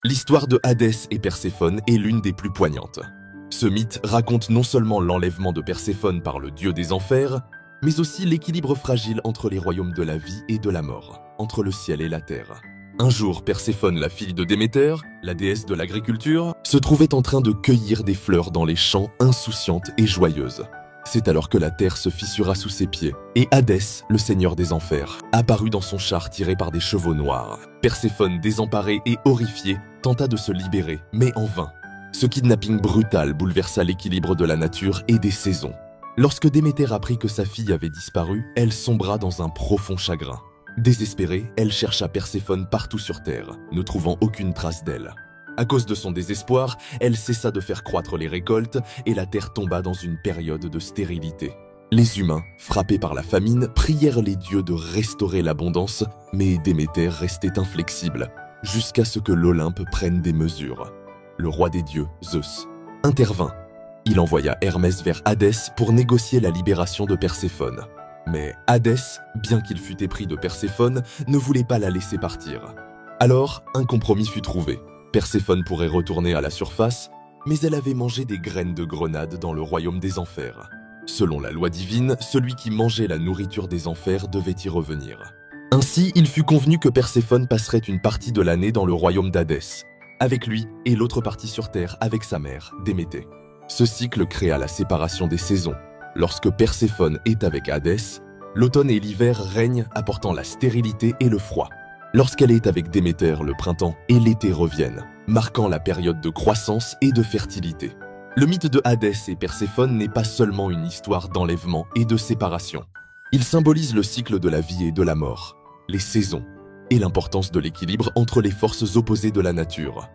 L'histoire de Hadès et Perséphone est l'une des plus poignantes. Ce mythe raconte non seulement l'enlèvement de Perséphone par le dieu des enfers, mais aussi l'équilibre fragile entre les royaumes de la vie et de la mort, entre le ciel et la terre. Un jour, Perséphone, la fille de Déméter, la déesse de l'agriculture, se trouvait en train de cueillir des fleurs dans les champs, insouciante et joyeuse. C'est alors que la terre se fissura sous ses pieds, et Hadès, le seigneur des enfers, apparut dans son char tiré par des chevaux noirs. Perséphone, désemparée et horrifiée, tenta de se libérer, mais en vain. Ce kidnapping brutal bouleversa l'équilibre de la nature et des saisons. Lorsque Déméter apprit que sa fille avait disparu, elle sombra dans un profond chagrin. Désespérée, elle chercha Perséphone partout sur Terre, ne trouvant aucune trace d'elle. À cause de son désespoir, elle cessa de faire croître les récoltes et la terre tomba dans une période de stérilité. Les humains, frappés par la famine, prièrent les dieux de restaurer l'abondance, mais Déméter restait inflexible, jusqu'à ce que l'Olympe prenne des mesures. Le roi des dieux, Zeus, intervint. Il envoya Hermès vers Hadès pour négocier la libération de Perséphone. Mais Hadès, bien qu'il fût épris de Perséphone, ne voulait pas la laisser partir. Alors, un compromis fut trouvé. Perséphone pourrait retourner à la surface, mais elle avait mangé des graines de grenade dans le royaume des enfers. Selon la loi divine, celui qui mangeait la nourriture des enfers devait y revenir. Ainsi, il fut convenu que Perséphone passerait une partie de l'année dans le royaume d'Hadès, avec lui, et l'autre partie sur terre avec sa mère, Déméter. Ce cycle créa la séparation des saisons. Lorsque Perséphone est avec Hadès, l'automne et l'hiver règnent, apportant la stérilité et le froid. Lorsqu'elle est avec Déméter, le printemps et l'été reviennent, marquant la période de croissance et de fertilité. Le mythe de Hadès et Perséphone n'est pas seulement une histoire d'enlèvement et de séparation. Il symbolise le cycle de la vie et de la mort, les saisons, et l'importance de l'équilibre entre les forces opposées de la nature.